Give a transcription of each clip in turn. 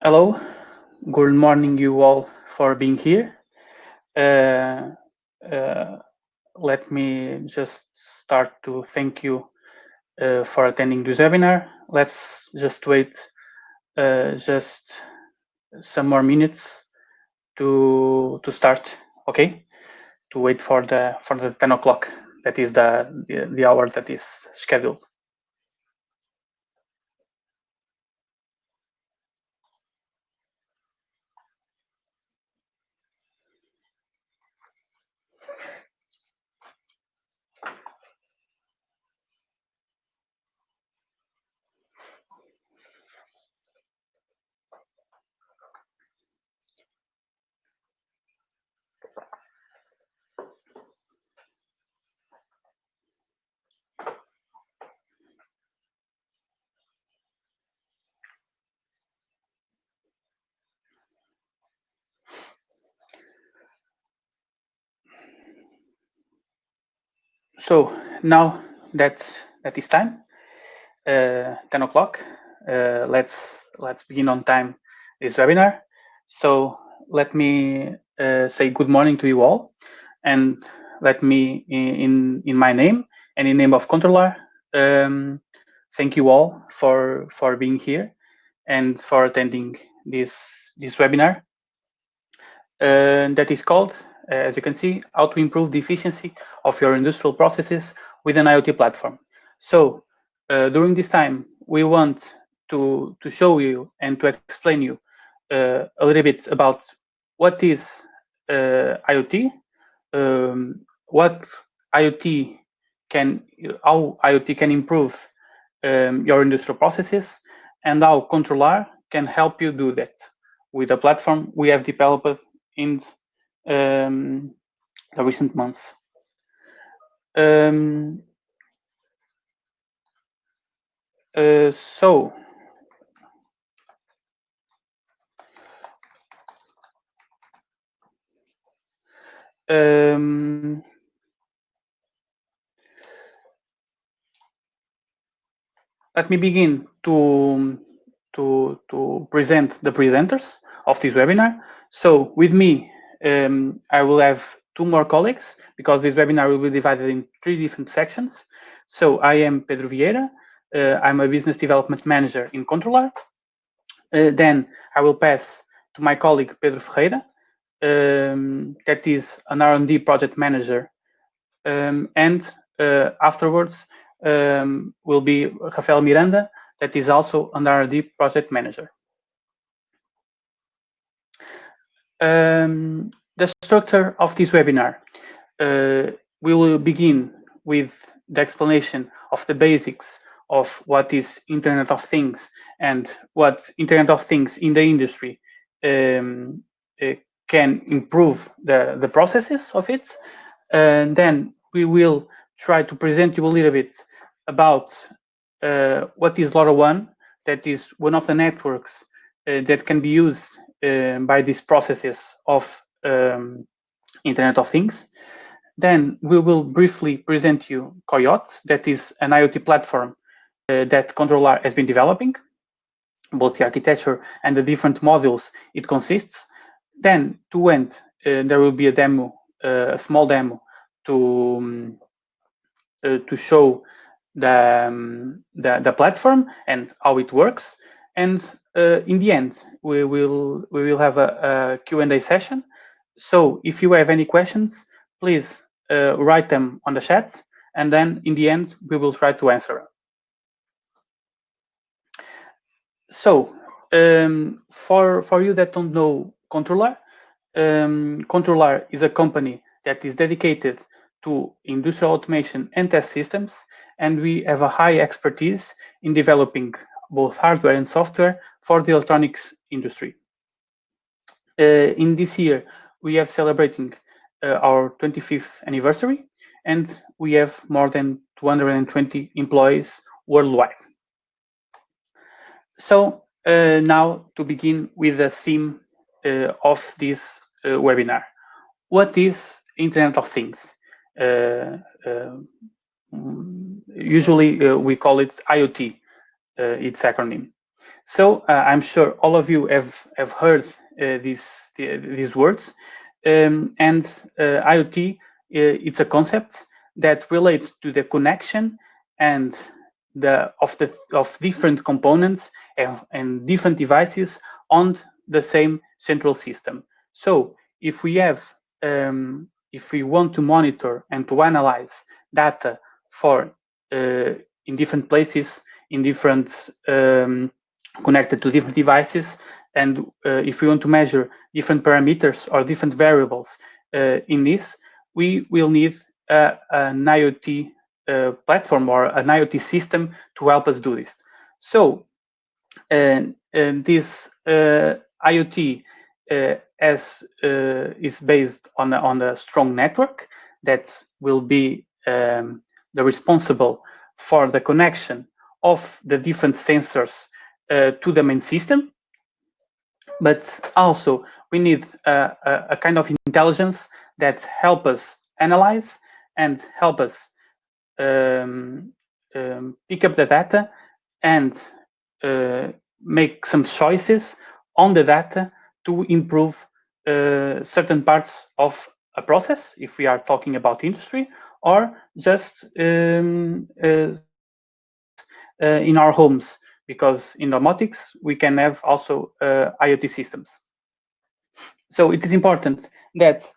Hello, good morning you all for being here. Let me just start to thank you for attending this webinar. Let's just wait just some more minutes to start, okay? To wait for the 10 o'clock. That is the hour that is scheduled. So now that is time, 10 o'clock. Let's begin on time this webinar. So let me say good morning to you all, and let me, in my name and in name of Controller, thank you all for being here and for attending this webinar that is called, as you can see, how to improve the efficiency of your industrial processes with an IoT platform. So during this time, we want to show you and to explain you a little bit about what is IoT, what IoT how IoT can improve your industrial processes, and how Controller can help you do that with a platform we have developed in the recent months. So let me begin to present the presenters of this webinar. So with me, I will have two more colleagues, because this webinar will be divided in 3 different sections. So I am Pedro Vieira. I'm a business development manager in Controlar. Then I will pass to my colleague Pedro Ferreira, that is an R&D project manager, and afterwards will be Rafael Miranda, that is also an R&D project manager. The structure of this webinar, we will begin with the explanation of the basics of what is Internet of Things and what Internet of Things in the industry can improve the processes of it. And then we will try to present you a little bit about what is LoRaWAN, that is one of the networks that can be used by these processes of Internet of Things. Then we will briefly present you COIOTE, that is an IoT platform that Controller has been developing, both the architecture and the different modules it consists. Then to end, there will be a demo, a small demo to show the platform and how it works. And in the end, we will have a Q&A session. So if you have any questions, please write them on the chat, and then in the end, we will try to answer them. So for you that don't know Controller, Controller is a company that is dedicated to industrial automation and test systems, and we have a high expertise in developing both hardware and software for the electronics industry. In this year, we are celebrating our 25th anniversary, and we have more than 220 employees worldwide. So now to begin with the theme of this webinar. What is Internet of Things? Usually we call it IoT, its acronym. So I'm sure all of you have heard these words. And IoT, it's a concept that relates to the connection and of different components and different devices on the same central system. So if we have if we want to monitor and to analyze data for in different places, in different connected to different devices, and if we want to measure different parameters or different variables in this, we will need an IoT platform or an IoT system to help us do this. So this IoT is based on a strong network that will be the responsible for the connection of the different sensors to the main system. But also we need a kind of intelligence that help us analyze and help us pick up the data and make some choices on the data to improve certain parts of a process, if we are talking about industry, or just in our homes, because in domotics we can have also IoT systems. So it is important that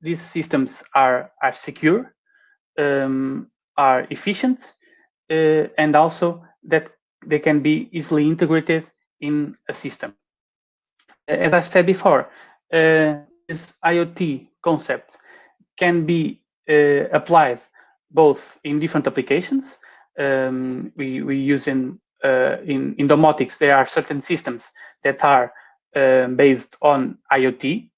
these systems are secure, are efficient, and also that they can be easily integrated in a system. As I've said before, this IoT concept can be applied both in different applications. We use in domotics, there are certain systems that are based on IoT,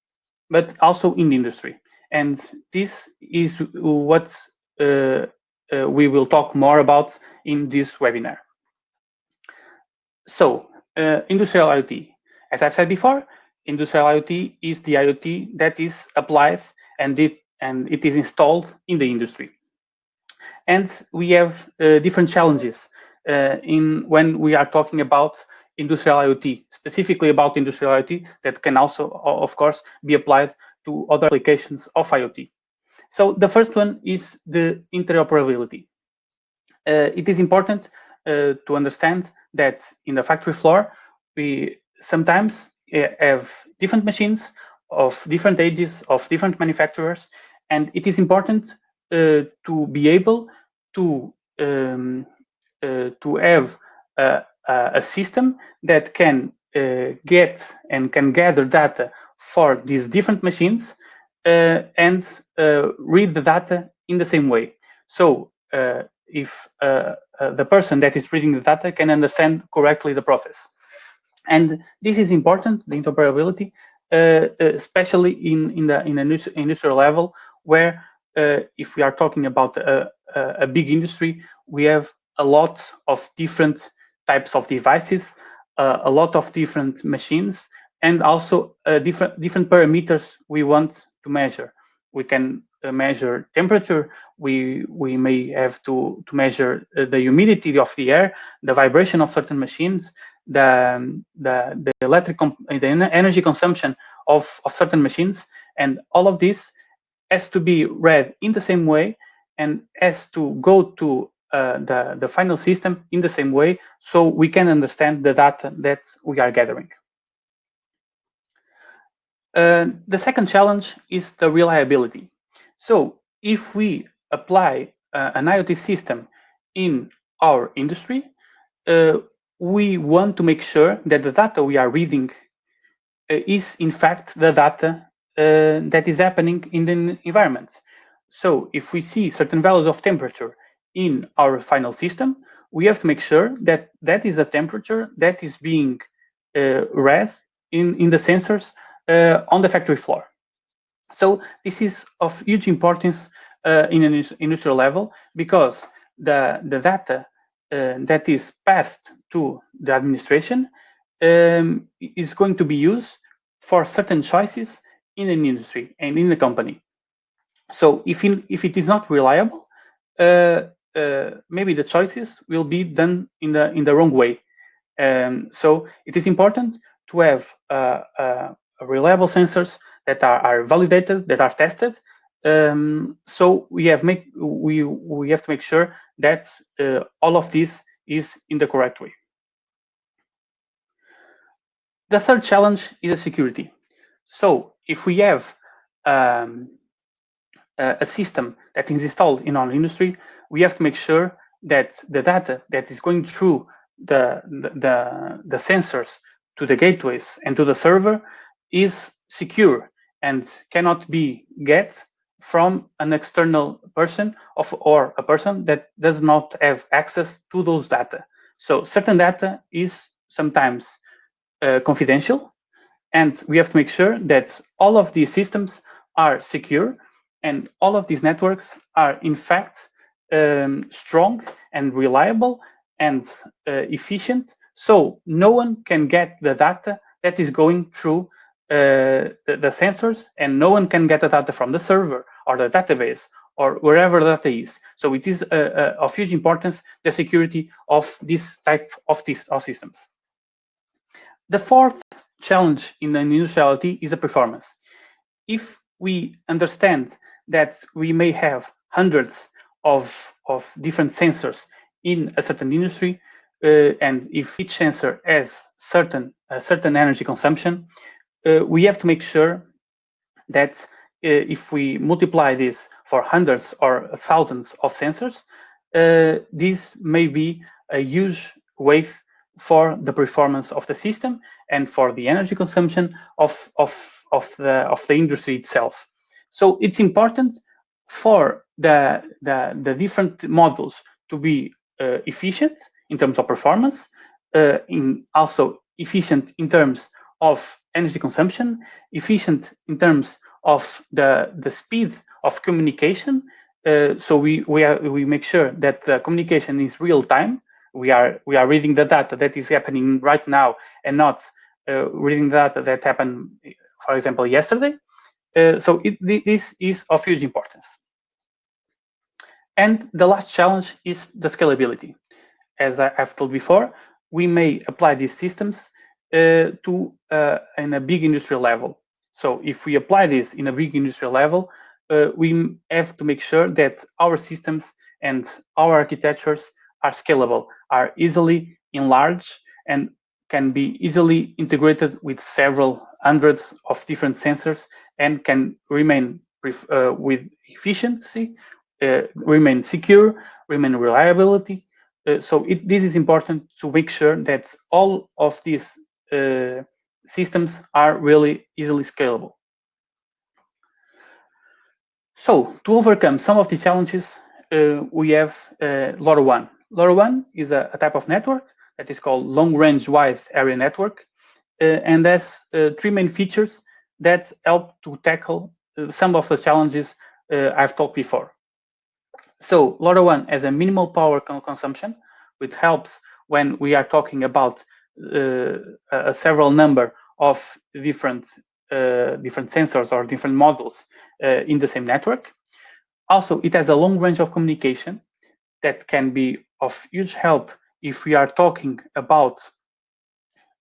but also in the industry. And this is what we will talk more about in this webinar. So, industrial IoT. As I've said before, industrial IoT is the IoT that is applied and it is installed in the industry. And we have different challenges when we are talking about industrial IoT, specifically about industrial IoT that can also, of course, be applied to other applications of IoT. So the first one is the interoperability. It is important to understand that in the factory floor, we sometimes have different machines of different ages, of different manufacturers, and it is important to be able to have a system that can get and can gather data for these different machines and read the data in the same way. So if the person that is reading the data can understand correctly the process. And this is important, the interoperability, especially in the industrial level, where if we are talking about a big industry, we have a lot of different types of devices, a lot of different machines, and also different parameters we want to measure. We can measure temperature. We may have to measure the humidity of the air, the vibration of certain machines, the energy consumption of certain machines, and all of this has to be read in the same way and has to go to the final system in the same way, so we can understand the data that we are gathering. The second challenge is the reliability. So if we apply an IoT system in our industry, we want to make sure that the data we are reading is in fact the data that is happening in the environment. So if we see certain values of temperature in our final system, we have to make sure that that is a temperature that is being read in the sensors on the factory floor. So this is of huge importance in an industrial level, because the data that is passed to the administration is going to be used for certain choices in an industry and in the company. So if it is not reliable, maybe the choices will be done in the wrong way. So it is important to have reliable sensors that are validated, that are tested. So we have to make sure that all of this is in the correct way. The third challenge is security. So if we have a system that is installed in our industry, we have to make sure that the data that is going through the sensors to the gateways and to the server is secure and cannot be get from an external person or a person that does not have access to those data. So certain data is sometimes confidential, and we have to make sure that all of these systems are secure and all of these networks are in fact strong and reliable and efficient, so no one can get the data that is going through the sensors, and no one can get the data from the server or the database or wherever the data is. So it is of huge importance, the security of this type of systems. The fourth challenge in the industriality is the performance. If we understand that we may have hundreds of different sensors in a certain industry, and if each sensor has certain energy consumption, we have to make sure that if we multiply this for hundreds or thousands of sensors, this may be a huge weight for the performance of the system and for the energy consumption of the industry itself. So it's important for the different modules to be efficient in terms of performance, also efficient in terms of energy consumption, efficient in terms of the speed of communication. So we make sure that the communication is real time. We are reading the data that is happening right now, and not reading data that happened, for example, yesterday. So this is of huge importance. And the last challenge is the scalability. As I've told before, we may apply these systems in a big industrial level. So if we apply this in a big industrial level, we have to make sure that our systems and our architectures are scalable, are easily enlarged, and can be easily integrated with several hundreds of different sensors, and can remain with efficiency, remain secure, remain reliability. So this is important to make sure that all of these systems are really easily scalable. So to overcome some of the challenges, we have LoRaWAN. LoRaWAN is a type of network that is called long-range wide area network, and has three main features that help to tackle some of the challenges I've talked before. So LoRaWAN has a minimal power consumption, which helps when we are talking about a several number of different sensors or different modules in the same network. Also, it has a long range of communication that can be of huge help if we are talking about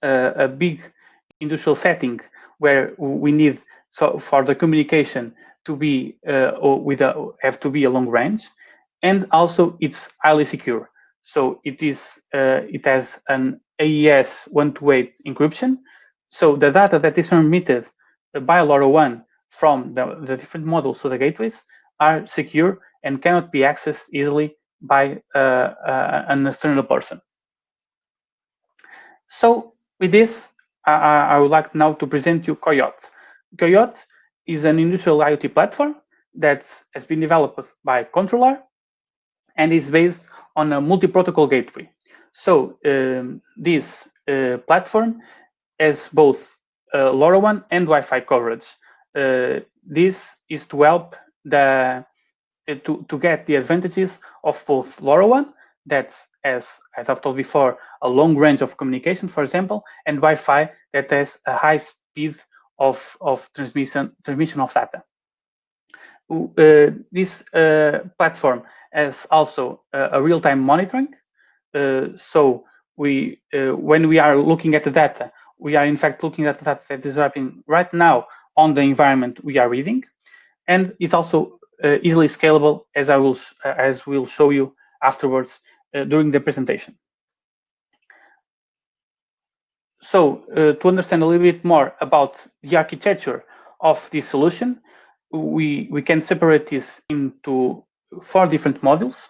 a big industrial setting where we need for the communication to be have to be a long range, and also it's highly secure. So it has an AES 128 encryption. So the data that is transmitted by LoRaWAN from the different modules to the gateways are secure and cannot be accessed easily by an external person. So with this, I would like now to present you COIOTE. COIOTE is an industrial IoT platform that has been developed by Controlar and is based on a multi-protocol gateway. So this platform has both LoRaWAN and Wi-Fi coverage. This is to help to get the advantages of both LoRaWAN, that as I've told before, a long range of communication, for example, and Wi-Fi that has a high speed of transmission of data. This platform has also a real-time monitoring. So when we are looking at the data, we are in fact looking at the data that is happening right now on the environment we are reading, and it's also easily scalable, as we'll show you afterwards during the presentation. So to understand a little bit more about the architecture of this solution, we can separate this into 4 different modules.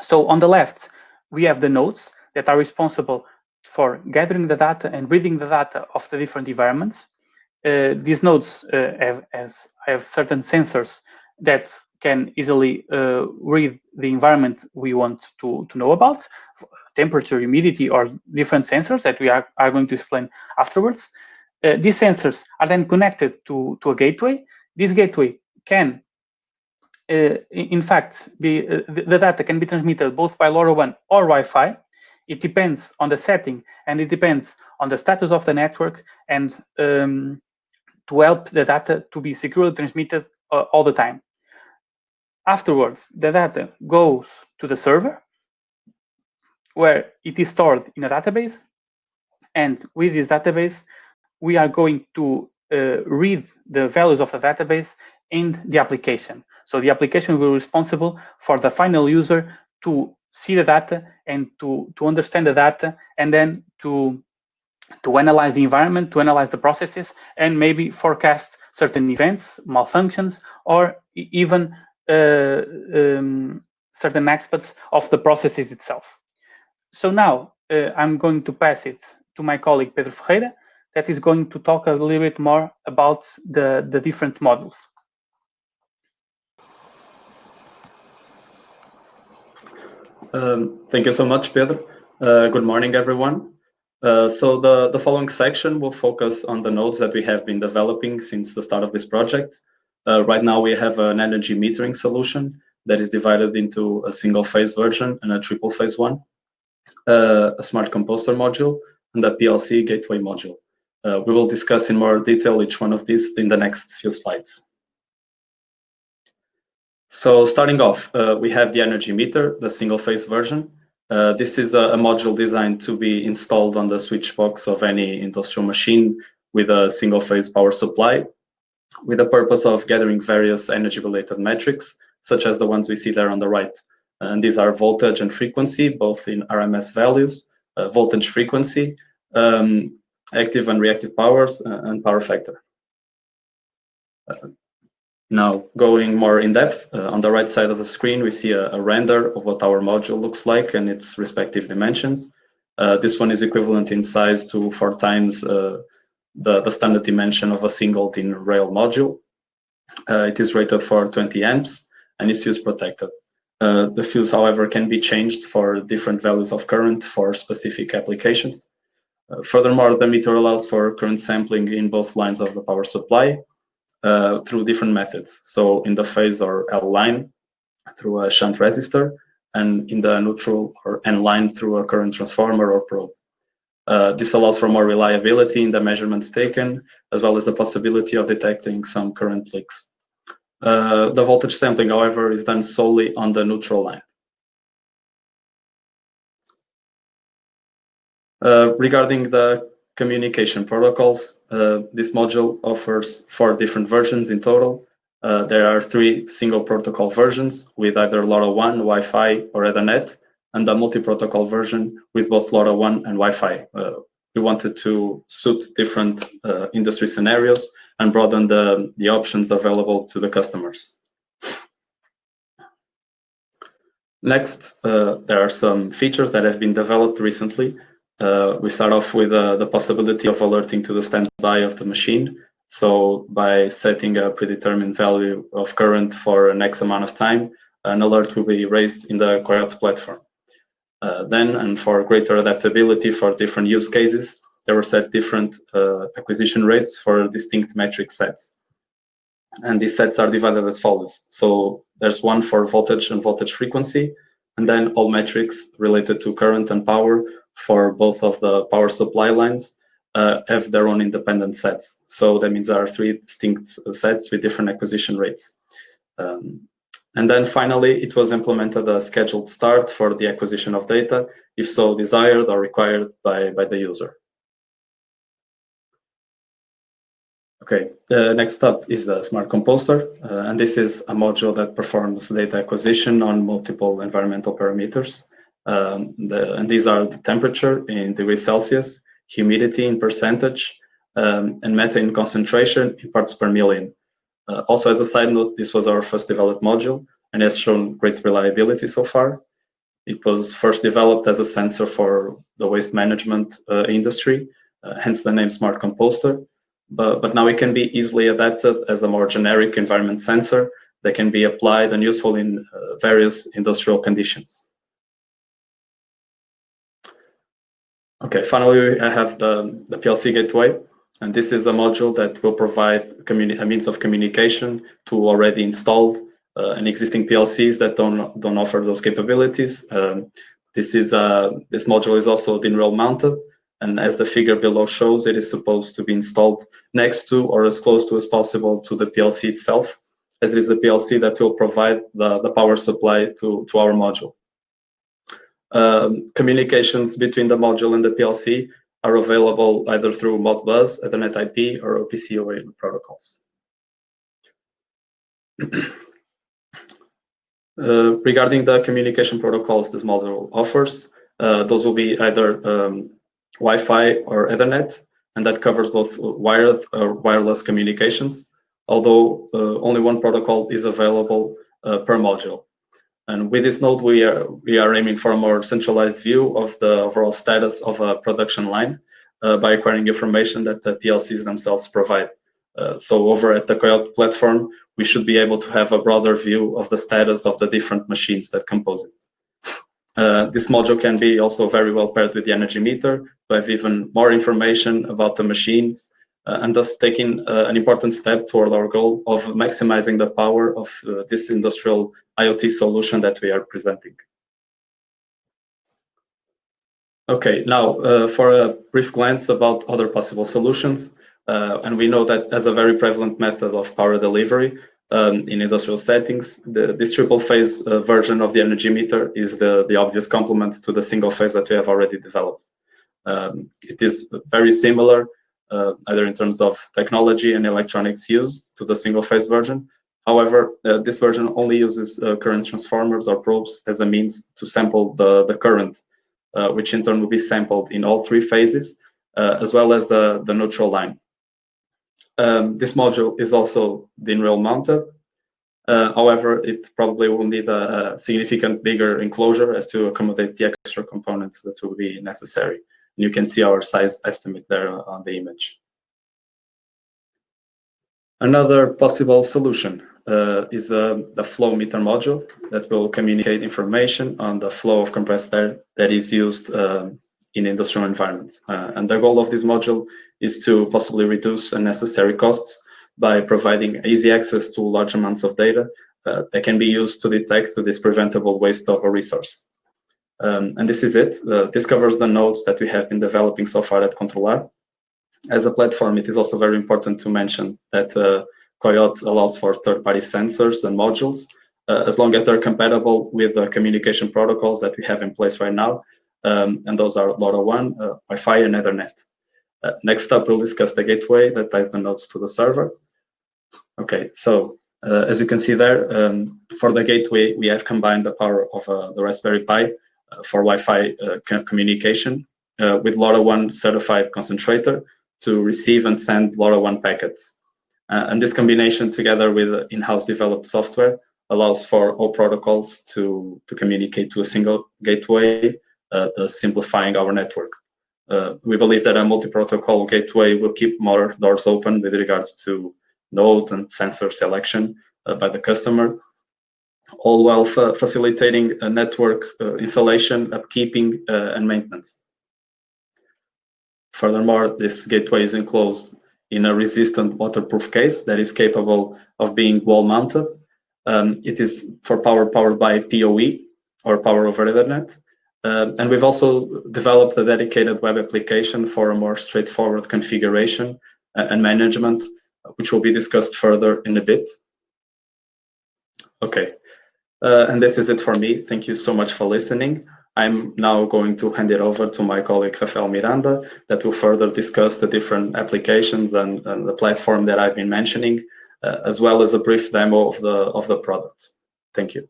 So on the left, we have the nodes that are responsible for gathering the data and reading the data of the different environments. These nodes have certain sensors that can easily read the environment we want to know about, temperature, humidity, or different sensors that we are going to explain afterwards. These sensors are then connected to a gateway. This gateway can, in fact, the data can be transmitted both by LoRaWAN or Wi-Fi. It depends on the setting, and it depends on the status of the network, and to help the data to be securely transmitted all the time. Afterwards, the data goes to the server, where it is stored in a database, and with this database, we are going to read the values of the database in the application. So the application will be responsible for the final user to see the data and to understand the data, and then to analyze the environment, to analyze the processes, and maybe forecast certain events, malfunctions, or even certain aspects of the processes itself. So now I'm going to pass it to my colleague Pedro Ferreira, that is going to talk a little bit more about the different modules. Thank you so much, Pedro. Good morning, everyone. So the following section will focus on the nodes that we have been developing since the start of this project. Right now, we have an energy metering solution that is divided into a single phase version and a triple phase one, a smart composter module, and a PLC Gateway module. We will discuss in more detail each one of these in the next few slides. So starting off, we have the energy meter, the single phase version. This is a module designed to be installed on the switch box of any industrial machine with a single phase power supply, with the purpose of gathering various energy related metrics, such as the ones we see there on the right. And these are voltage and frequency, both in RMS values, voltage frequency, active and reactive powers, and power factor. Now, going more in depth, on the right side of the screen, we see a render of what our module looks like and its respective dimensions. This one is equivalent in size to 4 times the standard dimension of a single DIN rail module. It is rated for 20 amps and is fuse protected. The fuse, however, can be changed for different values of current for specific applications. Furthermore, the meter allows for current sampling in both lines of the power supply, through different methods. So in the phase or L line through a shunt resistor, and in the neutral or N line through a current transformer or probe. This allows for more reliability in the measurements taken, as well as the possibility of detecting some current leaks. The voltage sampling, however, is done solely on the neutral line. Regarding the communication protocols, this module offers 4 different versions in total. There are 3 single protocol versions with either LoRaWAN, Wi-Fi, or Ethernet, and a multi-protocol version with both LoRaWAN and Wi-Fi. We wanted to suit different industry scenarios and broaden the options available to the customers. Next, there are some features that have been developed recently. We start off with the possibility of alerting to the standby of the machine. So by setting a predetermined value of current for an X amount of time, an alert will be raised in the COIOTE platform. Then, and for greater adaptability for different use cases, there were set different acquisition rates for distinct metric sets. And these sets are divided as follows. So there's one for voltage and voltage frequency, and then all metrics related to current and power for both of the power supply lines have their own independent sets. So that means there are 3 distinct sets with different acquisition rates. And then finally, it was implemented a scheduled start for the acquisition of data, if so desired or required by the user. Okay, next up is the Smart Composter, and this is a module that performs data acquisition on multiple environmental parameters. And these are the temperature in degrees Celsius, humidity in percentage, and methane concentration in parts per million. Also, as a side note, this was our first developed module and has shown great reliability so far. It was first developed as a sensor for the waste management industry, hence the name Smart Composter. But now it can be easily adapted as a more generic environment sensor that can be applied and useful in various industrial conditions. Okay, finally, I have the PLC Gateway, and this is a module that will provide a means of communication to already installed and existing PLCs that don't offer those capabilities. This module is also DIN-rail mounted, and as the figure below shows, it is supposed to be installed next to or as close to as possible to the PLC itself, as it is the PLC that will provide the power supply to our module. Communications between the module and the PLC are available either through Modbus, Ethernet IP, or OPC OA protocols. Regarding the communication protocols this module offers, those will be either Wi-Fi or Ethernet, and that covers both wired or wireless communications, although only one protocol is available per module. And with this node, we are aiming for a more centralized view of the overall status of a production line by acquiring information that the PLCs themselves provide. So over at the COIOTE platform, we should be able to have a broader view of the status of the different machines that compose it. This module can be also very well paired with the energy meter to have even more information about the machines, and thus taking an important step toward our goal of maximizing the power of this industrial IoT solution that we are presenting. Okay, now for a brief glance about other possible solutions. And we know that as a very prevalent method of power delivery in industrial settings, this triple phase version of the energy meter is the obvious complement to the single phase that we have already developed. It is very similar, either in terms of technology and electronics used to the single phase version. However, this version only uses current transformers or probes as a means to sample the current, which in turn will be sampled in all three phases, as well as the neutral line. This module is also DIN-rail mounted. However, it probably will need a significant bigger enclosure as to accommodate the extra components that will be necessary. And you can see our size estimate there on the image. Another possible solution is the flow meter module that will communicate information on the flow of compressed air that is used in industrial environments. And the goal of this module is to possibly reduce unnecessary costs by providing easy access to large amounts of data that can be used to detect this preventable waste of a resource. And this is it. This covers the nodes that we have been developing so far at Controlar. As a platform, it is also very important to mention that COIOTE allows for third-party sensors and modules, as long as they're compatible with the communication protocols that we have in place right now. And those are LoRaWAN, Wi-Fi, and Ethernet. Next up, we'll discuss the gateway that ties the nodes to the server. Okay, so as you can see there, for the gateway, we have combined the power of the Raspberry Pi for Wi-Fi communication with LoRaWAN certified concentrator to receive and send LoRaWAN packets. And this combination, together with in-house developed software, allows for all protocols to communicate to a single gateway, thus simplifying our network. We believe that a multi-protocol gateway will keep more doors open with regards to node and sensor selection by the customer, all while facilitating a network installation, upkeeping, and maintenance. Furthermore, this gateway is enclosed in a resistant waterproof case that is capable of being wall mounted. It is for powered by PoE, or power over Ethernet. And we've also developed a dedicated web application for a more straightforward configuration and management, which will be discussed further in a bit. Okay, And this is it for me. Thank you so much for listening. I'm now going to hand it over to my colleague Rafael Miranda that will further discuss the different applications and the platform that I've been mentioning, as well as a brief demo of the product. Thank you.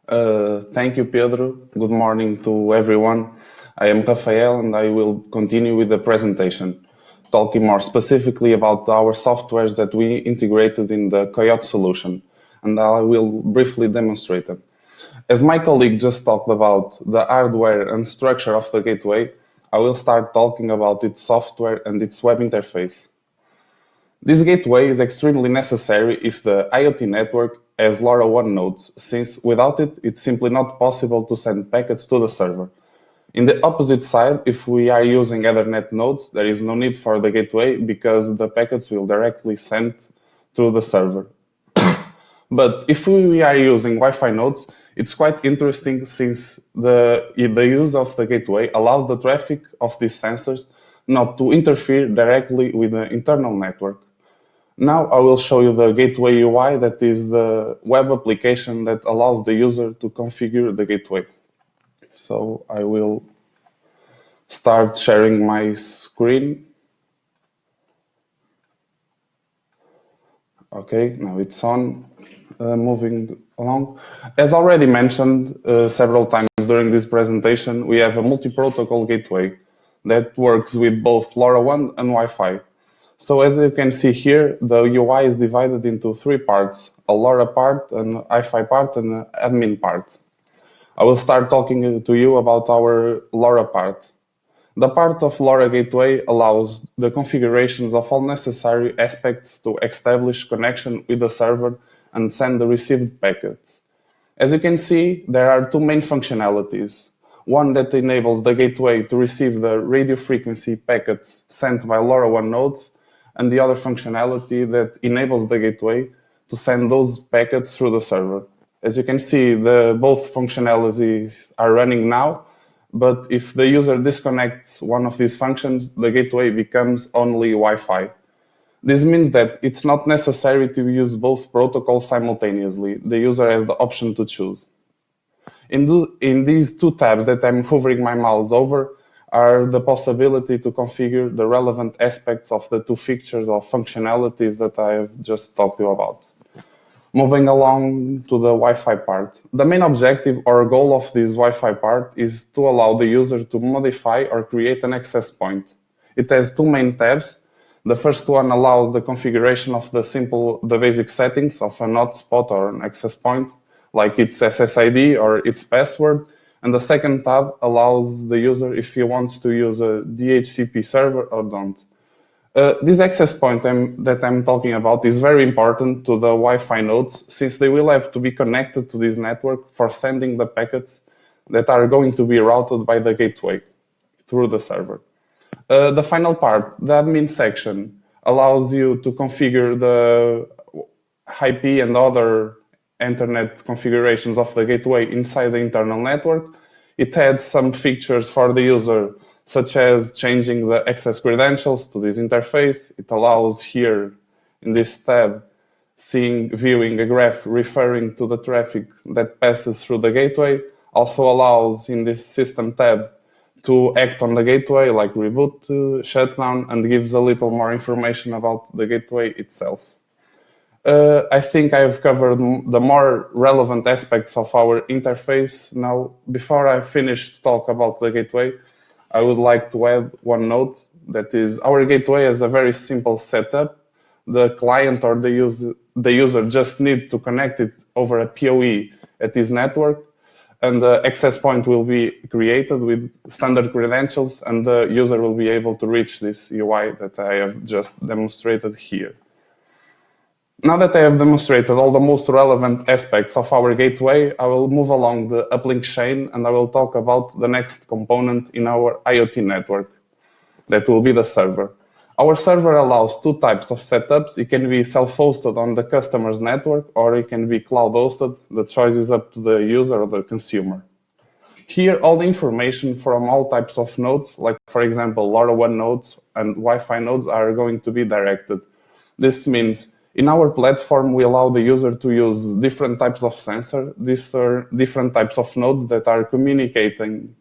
Thank you, Pedro. Good morning to everyone. I am Rafael and I will continue with the presentation, talking more specifically about our softwares that we integrated in the COIOTE solution, and I will briefly demonstrate them. As my colleague just talked about the hardware and structure of the gateway, I will start talking about its software and its web interface. This gateway is extremely necessary if the IoT network has LoRaWAN nodes, since without it, it's simply not possible to send packets to the server. In the opposite side, if we are using Ethernet nodes, there is no need for the gateway because the packets will directly send through the server. But if we are using Wi-Fi nodes, it's quite interesting since the use of the gateway allows the traffic of these sensors not to interfere directly with the internal network. Now I will show you the gateway UI, that is the web application that allows the user to configure the gateway. So I will start sharing my screen. Okay, now it's on. Moving along. As already mentioned several times during this presentation, we have a multi-protocol gateway that works with both LoRaWAN and Wi-Fi. So as you can see here, the UI is divided into three parts, a LoRa part, an Wi-Fi part, and an admin part. I will start talking to you about our LoRa part. The part of LoRa Gateway allows the configurations of all necessary aspects to establish connection with the server and send the received packets. As you can see, there are two main functionalities. One that enables the gateway to receive the radio frequency packets sent by LoRaWAN nodes, and the other functionality that enables the gateway to send those packets through the server. As you can see, both functionalities are running now, but if the user disconnects one of these functions, the gateway becomes only Wi-Fi. This means that it's not necessary to use both protocols simultaneously. The user has the option to choose. In these two tabs that I'm hovering my mouse over are the possibility to configure the relevant aspects of the two features or functionalities that I have just talked to you about. Moving along to the Wi-Fi part. The main objective or goal of this Wi-Fi part is to allow the user to modify or create an access point. It has two main tabs. The first one allows the configuration of the basic settings of an hotspot or an access point, like its SSID or its password. And the second tab allows the user if he wants to use a DHCP server or don't. This access point that I'm talking about is very important to the Wi-Fi nodes, since they will have to be connected to this network for sending the packets that are going to be routed by the gateway through the server. The final part, the admin section, allows you to configure the IP and other internet configurations of the gateway inside the internal network. It adds some features for the user, such as changing the access credentials to this interface. It allows here in this tab, viewing a graph referring to the traffic that passes through the gateway. Also allows in this system tab to act on the gateway, like reboot, shutdown, and gives a little more information about the gateway itself. I think I've covered the more relevant aspects of our interface. Now, before I finish to talk about the gateway, I would like to add one note, that is our gateway has a very simple setup. The client or the user just need to connect it over a PoE at this network, and the access point will be created with standard credentials, and the user will be able to reach this UI that I have just demonstrated here. Now that I have demonstrated all the most relevant aspects of our gateway, I will move along the uplink chain and I will talk about the next component in our IoT network. That will be the server. Our server allows two types of setups. It can be self-hosted on the customer's network, or it can be cloud-hosted. The choice is up to the user or the consumer. Here, all the information from all types of nodes, like for example, LoRaWAN nodes and Wi-Fi nodes, are going to be directed. This means In our platform, we allow the user to use different types of sensor, different types of nodes that are communicating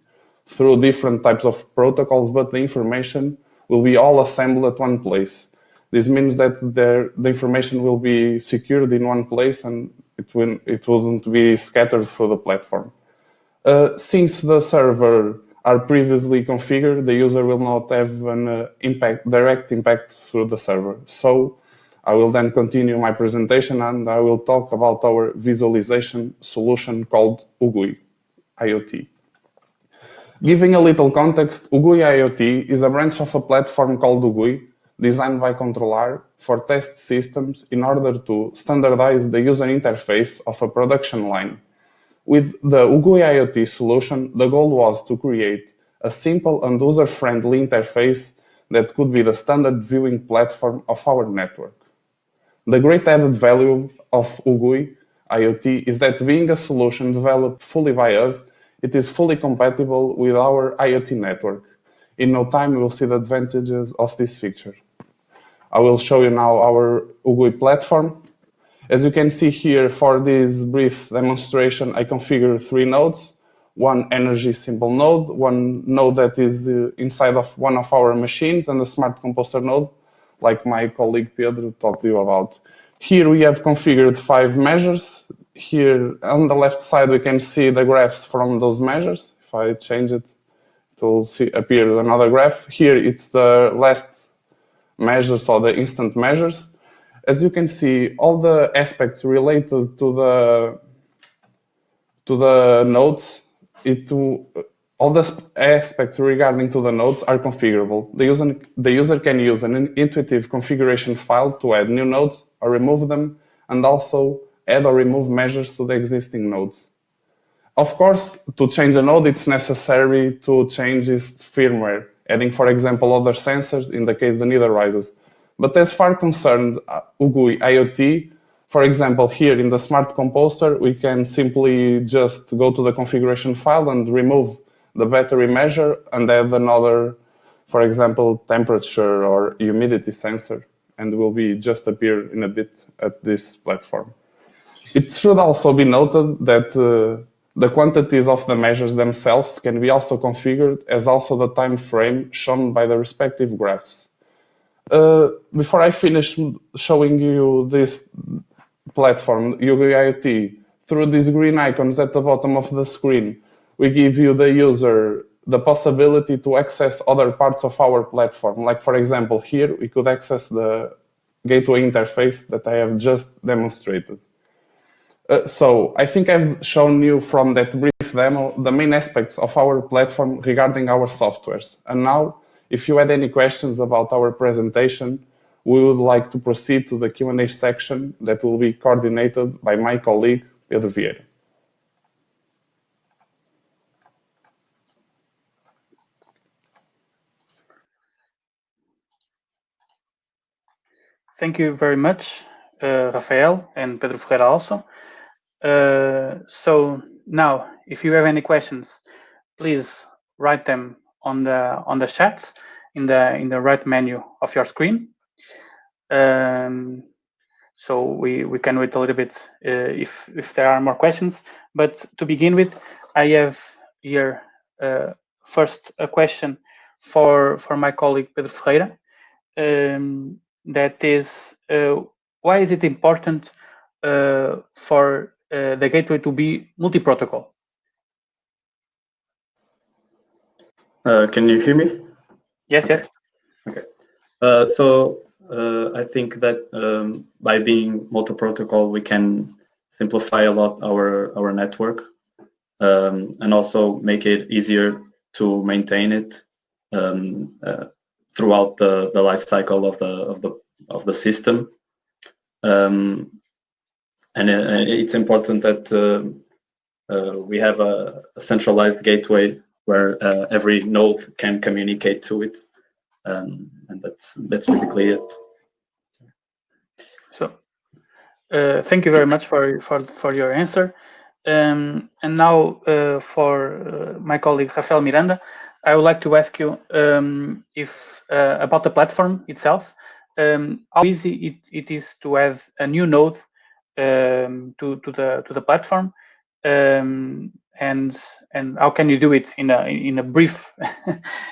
through different types of protocols, but the information will be all assembled at one place. This means that the information will be secured in one place and it wouldn't be scattered through the platform. Since the server are previously configured, the user will not have an direct impact through the server. So I will then continue my presentation and I will talk about our visualization solution called UGUI IoT. Giving a little context, UGUI IoT is a branch of a platform called UGUI, designed by Controlar for test systems in order to standardize the user interface of a production line. With the UGUI IoT solution, the goal was to create a simple and user-friendly interface that could be the standard viewing platform of our network. The great added value of UGUI IoT is that being a solution developed fully by us, it is fully compatible with our IoT network. In no time, we will see the advantages of this feature. I will show you now our UGUI platform. As you can see here, for this brief demonstration, I configured 3 nodes, one energy simple node, one node that is inside of one of our machines, and a smart composter node, like my colleague Pedro talked to you about. Here we have configured 5 measures. Here on the left side, we can see the graphs from those measures. If I change it, it will appear another graph. Here it's the last measures or the instant measures. As you can see, all the aspects related to the nodes, all the aspects regarding to the nodes are configurable. The user can use an intuitive configuration file to add new nodes or remove them, and also add or remove measures to the existing nodes. Of course, to change a node, it's necessary to change its firmware, adding, for example, other sensors in the case the need arises. But as far concerned UGUI IoT, for example, here in the smart composter, we can simply just go to the configuration file and remove the battery measure and add another, for example, temperature or humidity sensor, and will be just appear in a bit at this platform. It should also be noted that the quantities of the measures themselves can be also configured as also the time frame shown by the respective graphs. Before I finish showing you this platform, UGUI IoT, through these green icons at the bottom of the screen, we give you the user the possibility to access other parts of our platform. Like, for example, here we could access the gateway interface that I have just demonstrated. So I think I've shown you from that brief demo the main aspects of our platform regarding our softwares. And now, if you had any questions about our presentation, we would like to proceed to the Q&A section that will be coordinated by my colleague, Pedro Vieira. Thank you very much, Rafael and Pedro Ferreira also. So now, if you have any questions, please write them on the chat in the right menu of your screen. So we can wait a little bit if there are more questions. But to begin with, I have here first a question for my colleague Pedro Ferreira. That is, why is it important for the gateway to be multi-protocol? Can you hear me? Yes, yes. Okay. I think that by being multi-protocol, we can simplify a lot our network and also make it easier to maintain it throughout the life cycle of the system. And it's important that we have a centralized gateway where every node can communicate to it, and that's basically it. So, thank you very much for your answer. And now for my colleague Rafael Miranda, I would like to ask you if about the platform itself. how easy it is to add a new node to the platform, and how can you do it in a brief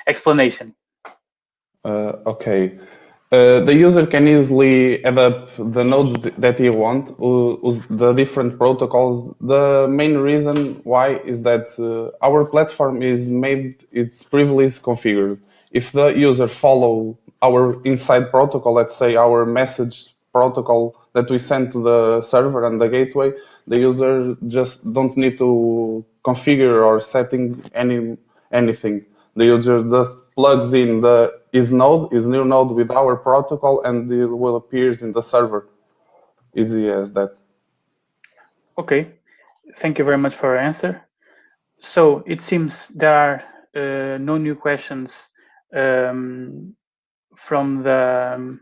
explanation? Okay. The user can easily add up the nodes that he wants, use the different protocols. The main reason why is that our platform is made, it's privileged configured. If the user follow our inside protocol, let's say our message protocol that we send to the server and the gateway, the user just don't need to configure or setting anything. The user just plugs in his new node with our protocol, and it will appear in the server. Easy as that. Okay, thank you very much for your answer. So it seems there are no new questions from the.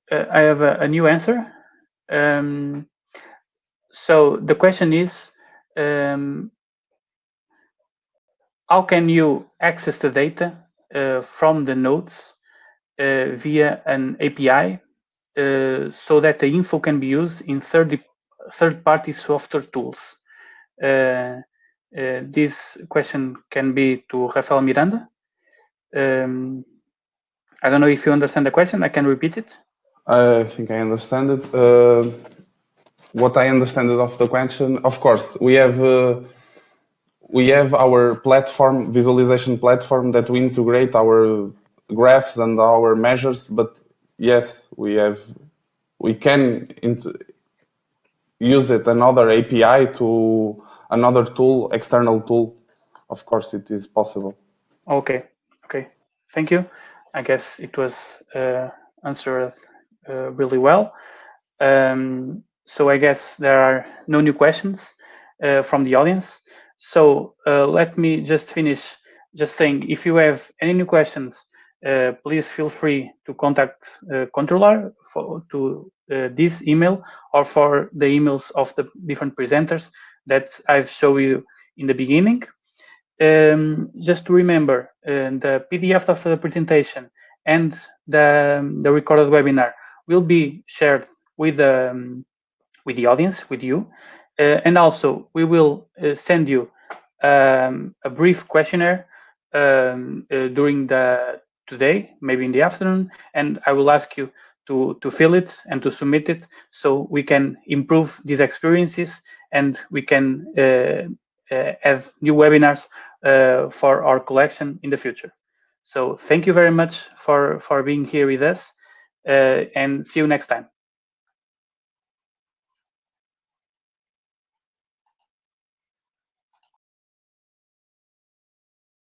I have a new answer. So the question is, how can you access the data from the nodes via an API so that the info can be used in third-party software tools? This question can be to Rafael Miranda. I don't know if you understand the question. I can repeat it. I think I understand it. What I understand of the question, of course, we have our platform, visualization platform, that we integrate our graphs and our measures. But yes, we can use it another API to another tool, external tool. Of course, it is possible. Okay. Thank you. I guess it was answered really well. So I guess there are no new questions from the audience. So let me just finish just saying, if you have any new questions, please feel free to contact Controller to this email or for the emails of the different presenters that I've shown you in the beginning. Just to remember, the PDF of the presentation and the recorded webinar will be shared with the audience, with you, and also we will send you a brief questionnaire during today, maybe in the afternoon, and I will ask you to fill it and to submit it so we can improve these experiences and we can have new webinars for our collection in the future. So thank you very much for being here with us, and see you next time.